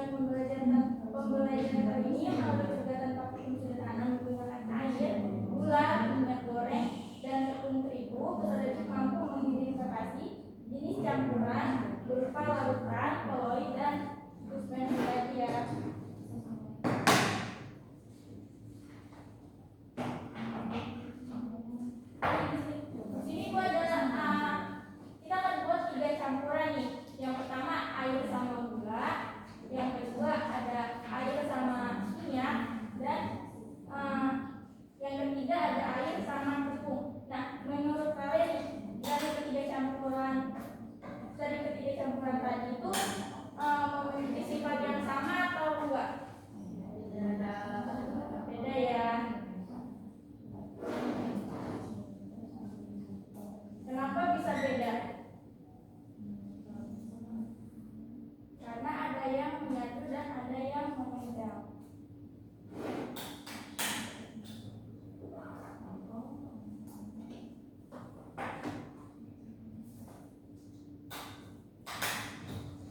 pembelajaran kali ini melalui kegiatan praktik unsur tanam menggunakan air, gula, minyak goreng, dan tepung terigu. Peserta didik mampu mengidentifikasi jenis campuran berupa larutan, koloid, dan suspensi ya. Sini gua kita akan buat 3 campuran nih. Yang pertama air sama gula, yang kedua ada air sama minyak, dan yang ketiga ada air sama tepung. Nah, menurut kalian dari ketiga campuran tadi itu memiliki sifat yang sama atau enggak? Beda ya. Kenapa bisa beda? Karena ada yang menyatu dan ada yang menempel.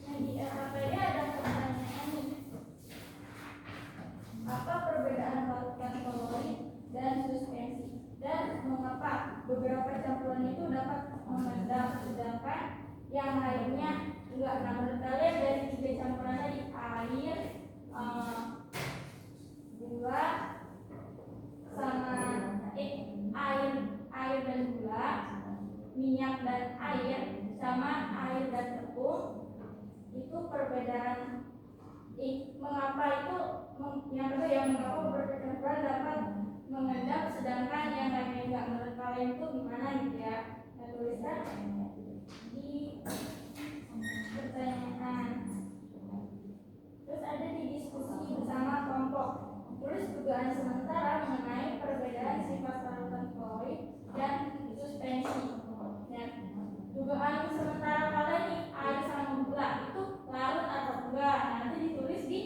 Nah, di LKPD ada pertanyaan nih. Apa perbedaan larutan koloid dan suspensi? Dan mengapa beberapa campuran itu dapat mengendap sedangkan yang lainnya enggak? Nah, menurut kalian dari 3 campuran tadi air, gula sama air dan gula, minyak dan air, sama air dan tepung, itu perbedaan mengapa itu yang kedua yang mengapa beberapa campuran dapat mengendap sedangkan yang lainnya enggak? Menurut kalian itu gimana gitu ya? Nah, tuliskan di pertanyaan. Terus ada di diskusi bersama kelompok. Tulis dugaan sementara mengenai perbedaan sifat larutan koloid dan suspensi. Nah, dugaan sementara kalian nih air sama gula itu larut atau enggak? Nanti ditulis di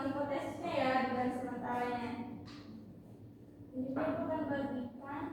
hipotesisnya ya, dugaan sementaranya. Jadi aku akan bagikan.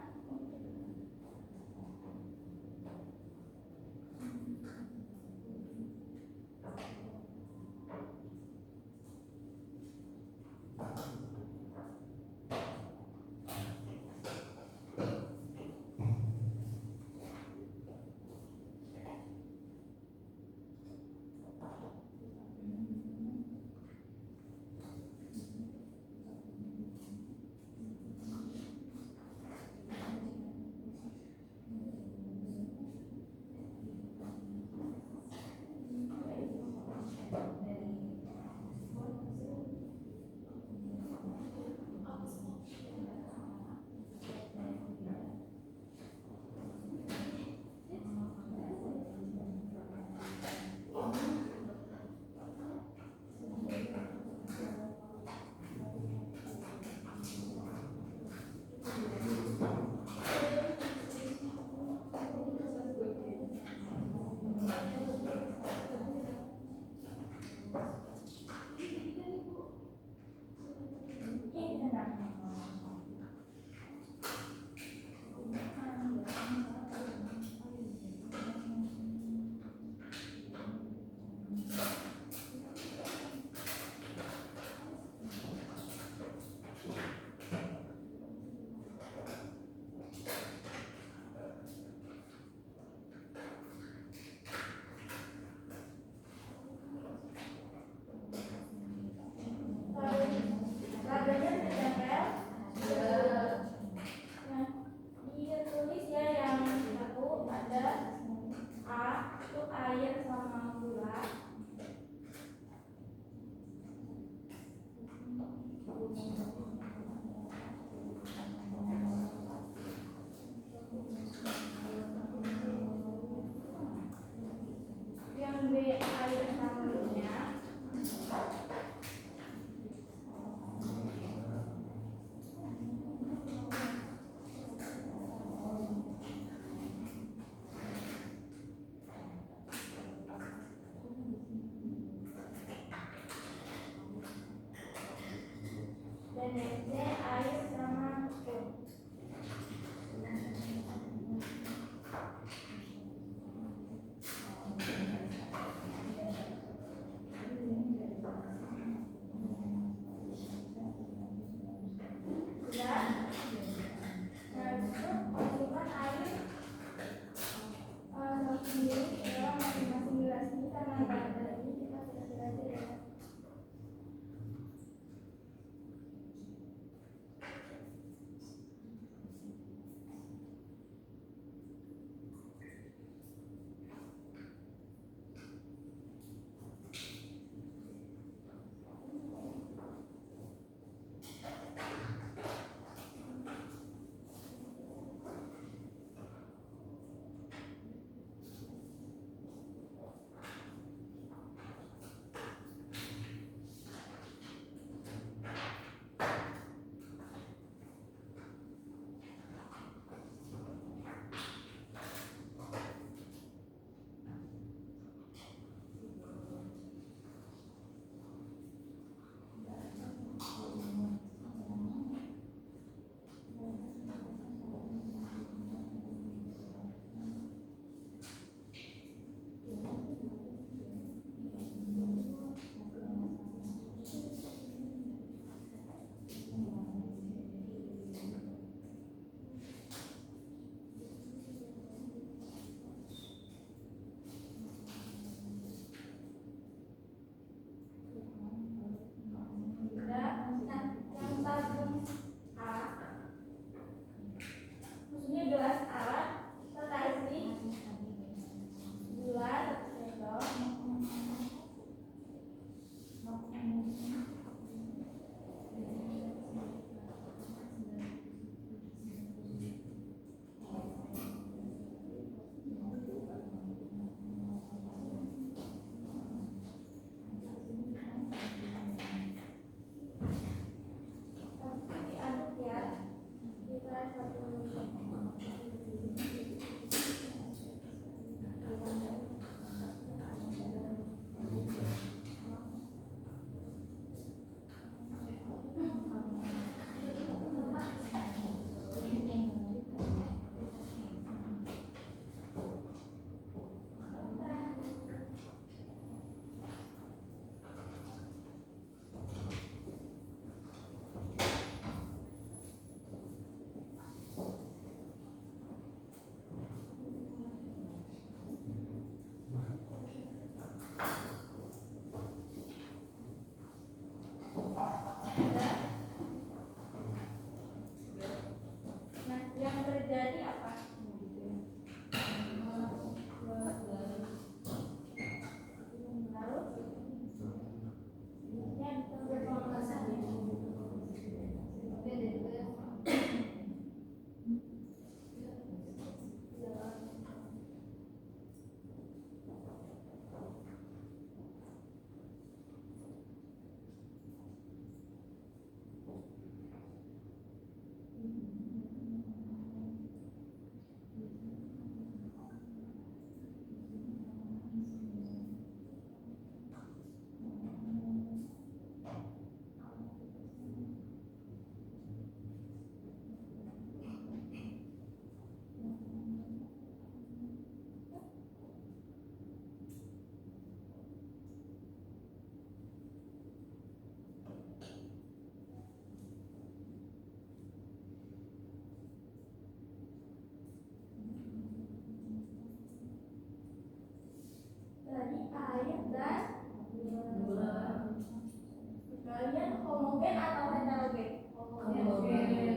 homogen atau heterogen? Homogen.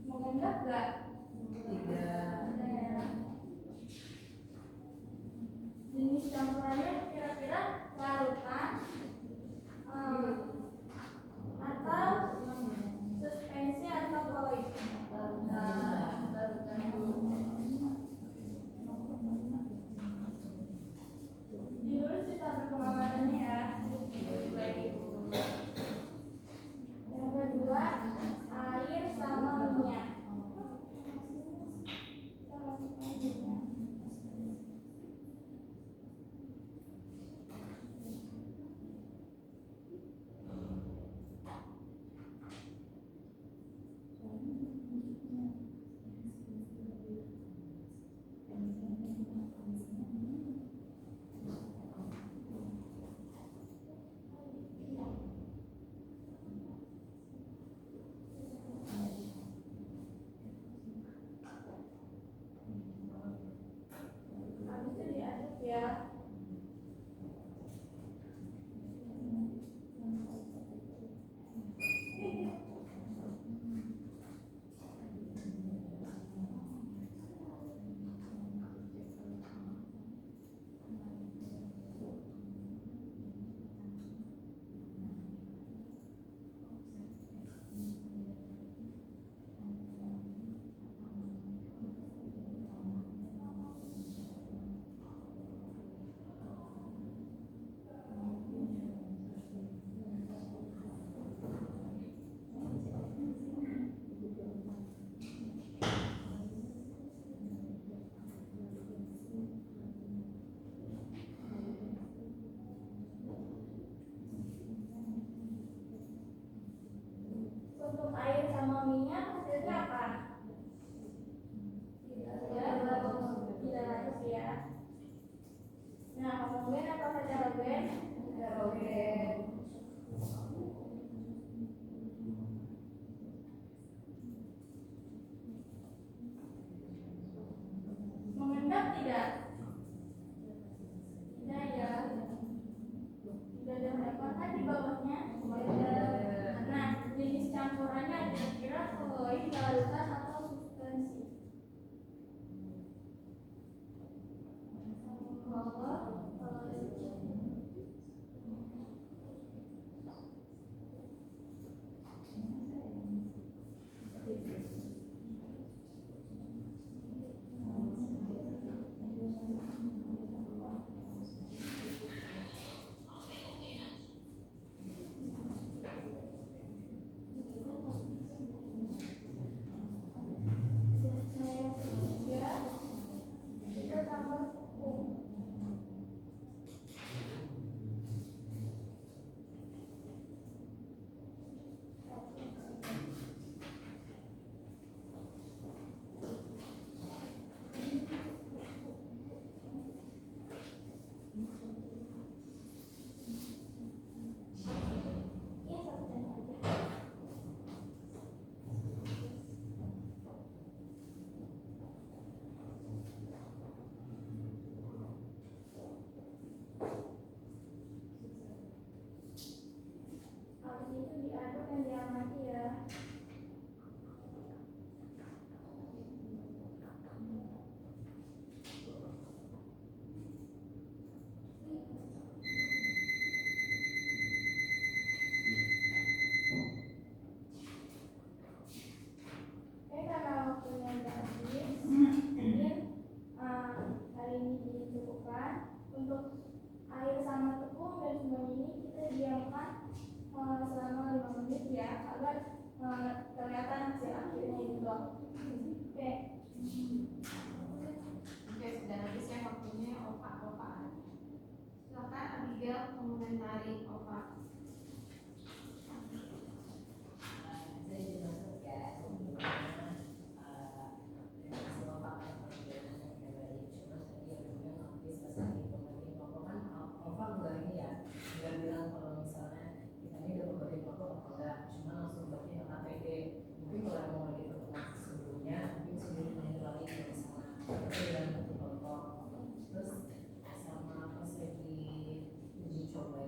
Mau genap nggak? Tidak. Jenis campurannya kira-kira larutan atau suspensi atau koloid? Ditulis di tabel pengamatannya ya. Yang kedua, air sama minyak. Habis itu diaduk ya. Untuk air sama minyak hasilnya apa? Tidak harus ya. Nah, homogen atau heterogen? Heterogen. Mengendap tidak? Tidak ya. Tidak ada harapan di bawahnya. Nah, jenis campurannya kira-kira koloid, larutan atau suspensi? Kita tambah tepung. Iya, satu aja. Habis itu diaduk dan diamati ya. Oke, karena waktunya udah habis, mungkin hari ini dicukupkan. Untuk air sama tepung dan semuanya ini kita diamkan selama 5 menit ya, agar kelihatan hasil akhirnya gitu. Oke. Oke, sudah habis ya waktunya opak-opakan. Silakan Abigail mengomentari opak. Saya juga suka semua pakai perbedaan yang baik. Cuma tadi yang bilang habis pas lagi pembagian kelompok kan Ovan nggak ini ya, nggak bilang kalau misalnya kita ini udah pembagian kelompok apa enggak, cuma langsung bagi yang APD. Mungkin kalau mau lagi pertemuan sebelumnya, mungkin sebelumnya itu lagi dari sana. Tapi dalam satu kelompok, terus sama pas lagi uji coba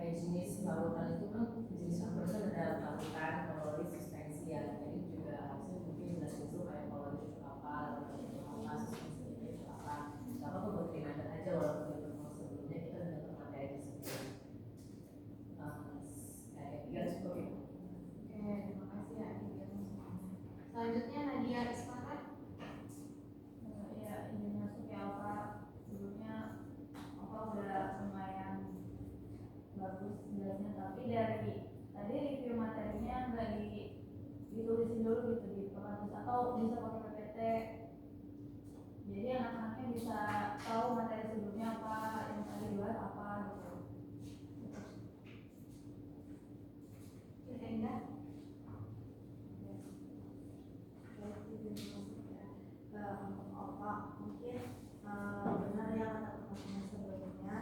kayak jenis balutan itu kan jenis campuran kan ada balutan, kaloris, suspensi ya. Jadi juga harusnya mungkin jelasin dulu kayak kaloris itu apa, itu apa, suspensi itu apa. Gak apa-apa buat reminder aja walaupun di pertemuan sebelumnya kita sudah dapat materi tersebut. Kayak tiga cukup ya. Oke, terima kasih ya Abigail semuanya. Selanjutnya Nadia Isfara. Ya, ini masuk ya Oka. Sebelumnya Oka udah lumayan bagus jelasnya, tapi dari tadi review materinya nggak ditulisin dulu gitu di perkatus atau bisa pakai PPT, jadi anak-anaknya bisa tahu materi sebelumnya apa, yang tadi dibahas apa gitu. Kita indah. Opa mungkin benar yang kata teman-teman sebelumnya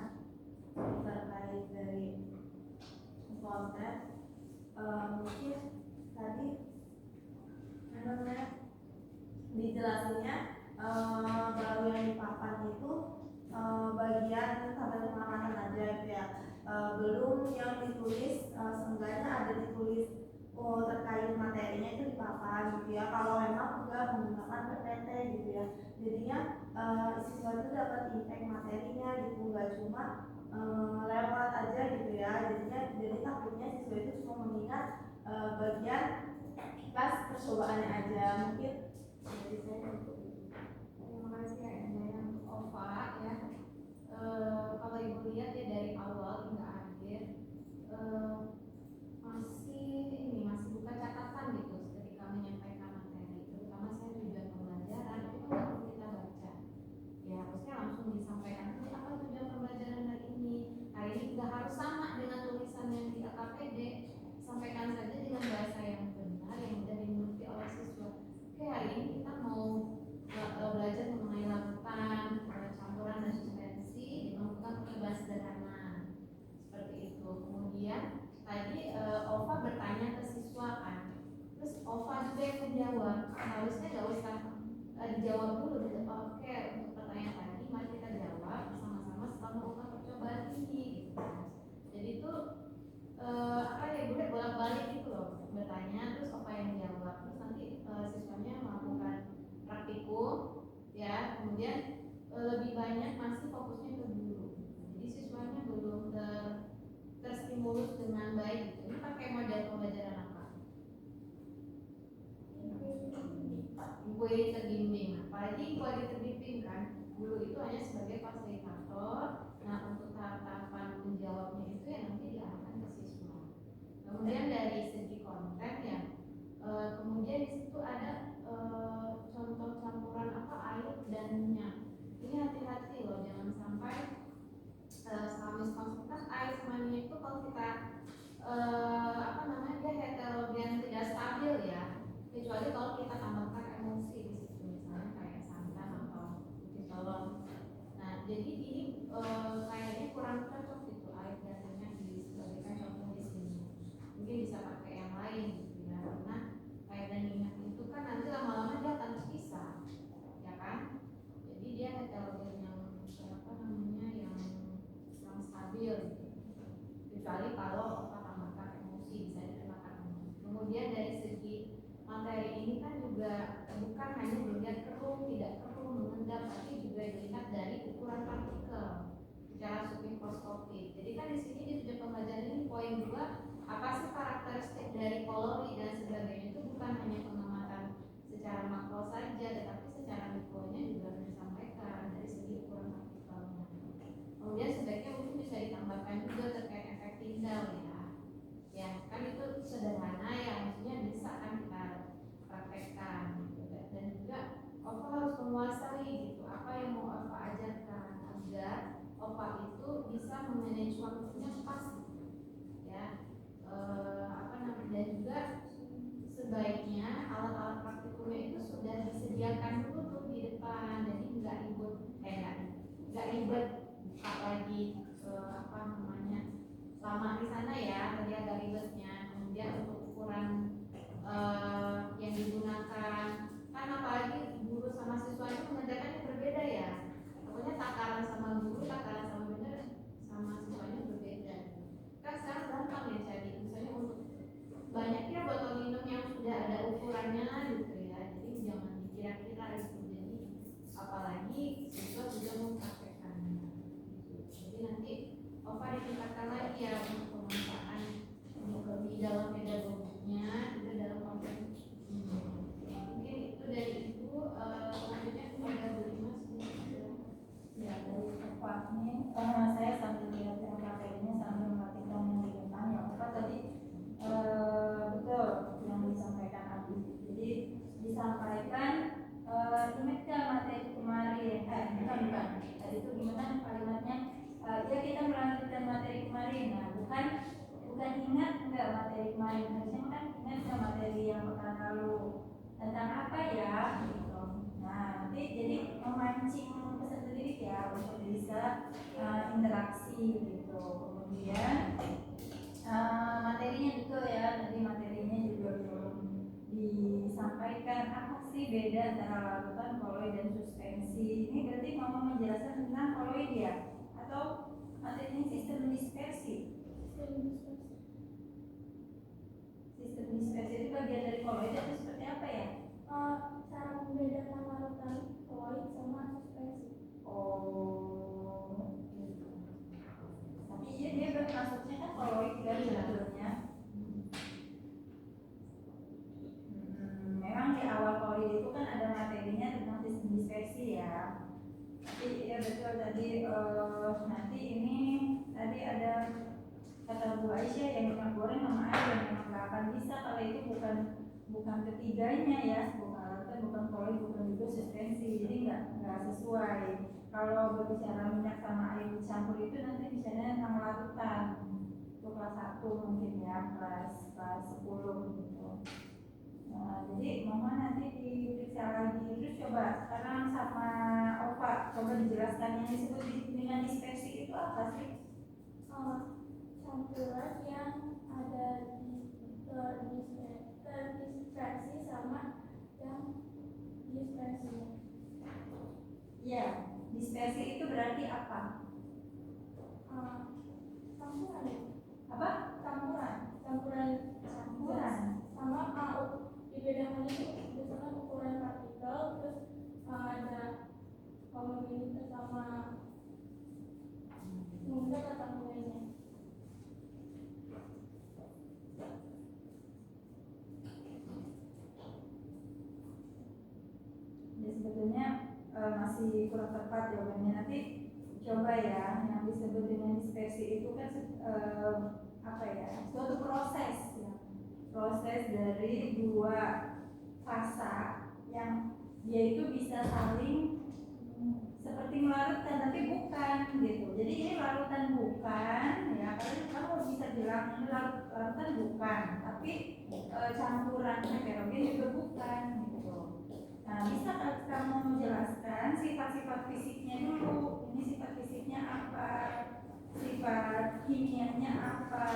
terkait dari konten. Mungkin tadi namanya dijelasinnya baru yang di papan itu bagian sampai pengamatan aja gitu ya, belum yang ditulis, seenggaknya ada ditulis terkait materinya itu di papan gitu ya, kalau memang enggak menggunakan PPT gitu ya. Jadinya siswa itu dapat impact materinya gitu, nggak cuma lewat aja gitu ya. Jadi takutnya siswa itu cuma mengingat bagian pas percobaannya aja. Mungkin jadi saya untuk Terima kasih ya yang Ova ya. Kalau ibu lihat ya dari awal hingga akhir masih buka catatan gitu ketika menyampaikan materi, terutama saya tujuan pembelajaran itu kan perlu kita baca ya, harusnya langsung disampaikan ini apa tujuan pembelajaran hari ini nggak harus sama dengan tulisan yang di AKPD, sampaikan saja dengan bahasa yang benar yang mudah dimengerti oleh siswa. Oke, hari ini kita mau belajar mengenai larutan, campuran dan suspensi dilakukan pakai bahasa sederhana seperti itu. Kemudian tadi Ova bertanya ke siswa kan, terus Ova juga yang menjawab. Harusnya nggak usah dijawab dulu gitu. Oke, untuk pertanyaan tadi mari kita jawab bersama-sama setelah melakukan percobaan ini gitu. Jadi itu bolak-balik gitu loh, bertanya terus Ova yang jawab, terus nanti siswanya melakukan praktikum ya, kemudian lebih banyak masih fokusnya ke guru. Jadi siswanya belum terstimulus dengan baik gitu. Ini pakai model pembelajaran apa? Inquiry terbimbing. Apalagi inquiry terbimbing kan, guru itu hanya sebagai fasilitator. Nah, untuk tahapan menjawabnya itu yang nanti diarahkan ke siswa. Kemudian dari segi konten ya, kemudian di situ ada contoh campuran air dan minyak. Ini hati-hati loh, jangan sampai selama miskonsepsi air sama minyak itu kalau kita dia heterogen tidak stabil ya, kecuali kalau kita tambahkan emulsi di situ, misalnya kayak santan atau putih telur. Nah, jadi ini kayaknya kurang cocok gitu air dan minyak disebutkan contoh di sini. Mungkin bisa pakai yang lain gitu ya, karena air dan minyak itu kan nanti lama-lama dia akan terpisah, ya kan? Jadi dia heterogen yang yang stabil gitu. Kecuali kalau kita tambahkan emulsi bisa dikenakan. Kemudian dari segi materi ini kan juga bukan hanya dilihat keruh tidak keruh mengendap, tapi juga dilihat dari ukuran partikel secara submikroskopik. Jadi kan di sini di tujuan pembelajaran ini poin 2, apa sih karakteristik dari kolori dan sebagainya, itu bukan hanya pengamatan secara makro saja, tetapi secara mikronya juga disampaikan dari segi ukuran partikelnya. Kemudian sebaiknya mungkin bisa ditambahkan juga terkait efek Tyndall ya kan itu sederhana ya, maksudnya bisa kan kita praktekkan gitu. Dan juga Ova harus menguasai gitu apa yang mau Ova ajarkan agar Ova itu bisa memanage waktunya pas ya. Dan juga sebaiknya alat-alat praktikumnya itu sudah disediakan dulu tuh di depan, jadi nggak ribet buka lagi lama di sana ya, tadi agak ribetnya. Kemudian untuk ukuran yang digunakan kan apalagi guru sama siswanya mengerjakannya berbeda ya, pokoknya takaran sama guru, takaran sama bener sama siswanya berbeda. Kan Pak, ini saya sambil lihat yang materinya sambil memperhatikan yang di depan ya Pak tadi betul yang disampaikan Abi. Jadi disampaikan ingat gak materi kemarin? Bukan. Tadi itu gimana kalimatnya? Ya kita melanjutkan materi kemarin. Nah, bukan ingat enggak materi kemarin. Harusnya kan ingat gak materi yang pekan lalu tentang apa ya? Gitu. Nah, nanti jadi memancing peserta didik ya untuk bisa interaksi gitu. Kemudian materinya betul ya, nanti materinya juga belum disampaikan apa sih beda antara larutan, koloid dan suspensi. Ini berarti mau menjelaskan tentang koloid ya, atau materinya sistem dispersi. Sistem dispersi itu bagian dari koloid atau seperti apa ya? Cara membedakan larutan koloid sama suspensi. Oh, gitu. Tapi iya dia bermaksudnya kan koloid kan sebetulnya. Memang di awal koloid itu kan ada materinya tentang sistem dispersi ya. Tapi ya betul tadi nanti ini tadi ada kata Bu Aisyah yang minyak goreng sama air yang memang nggak akan bisa kalau itu bukan ketiganya ya, bukan koloid, bukan juga suspensi, jadi nggak sesuai. Kalau berbicara minyak sama air dicampur itu nanti bicaranya tentang larutan. Itu kelas 1 mungkin ya, kelas 10 gitu. Nah, jadi mohon nanti diperiksa lagi. Terus coba sekarang sama Opa coba dijelaskan yang disebut dengan dispersi itu apa sih? Campuran yang ada di terdispersi sama yang dispersi. Iya, dispersi itu berarti apa? Campuran. Apa? Campuran sama dibedakan itu berdasarkan ukuran partikel, terus ada homogenitas sama mungkin kata mulainya. Ya sebetulnya masih kurang tepat jawabannya. Nanti coba ya, yang disebut dengan dispersi itu kan apa ya, suatu proses ya. Proses dari dua fasa yang dia itu bisa saling seperti melarutkan tapi bukan gitu. Jadi ini larutan bukan ya, kamu bisa bilang ini larutan bukan, tapi campuran heterogen juga bukan gitu. Nah, bisa kamu menjelaskan sifat-sifat fisiknya dulu. Ini sifat fisiknya apa? Sifat kimianya apa?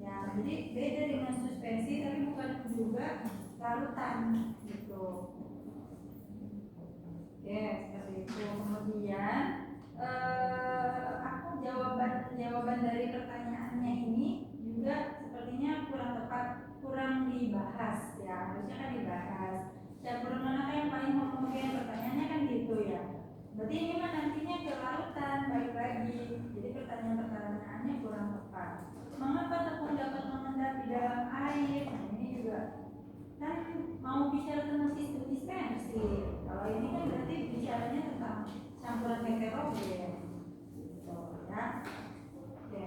Ya, jadi beda dengan suspensi tapi bukan juga larutan gitu. Oke, seperti itu. Kemudian aku jawaban dari pertanyaannya ini juga sepertinya kurang tepat, kurang dibahas ya. Harusnya kan dibahas. Campuran manakah yang paling homogen? Pertanyaannya kan gitu ya. Berarti ini mah nantinya ke larutan, balik lagi. Jadi pertanyaannya kurang tepat. Mengapa tepung dapat mengendap di dalam air? Nah, ini juga kan mau bicara tentang sistem dispersi. Kalau ini kan berarti bicaranya tentang campuran heterogen. Gitu ya. Oke,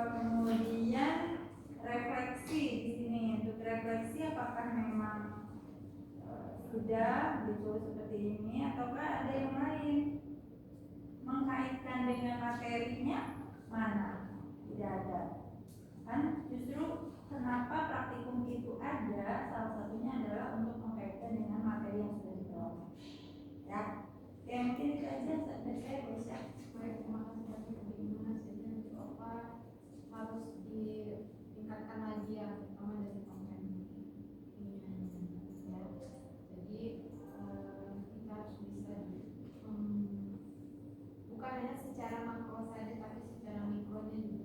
kemudian refleksi di sini. Untuk refleksi apakah memang sudah gitu seperti ini ataukah ada yang lain? Mengkaitkan dengan materinya mana? Tidak ada. Kan justru kenapa praktikum itu ada, salah satunya adalah untuk mengkaitkan dengan materi yang sudah dibawa. Ya, oke, mungkin itu aja sampai saya bisa. Baik, terima kasih banyak bagaimana saja apa harus ditingkatkan lagi ya, terutama dari konten ini ya. Jadi kita harus bisa bukan hanya secara makro saja tapi secara mikronya juga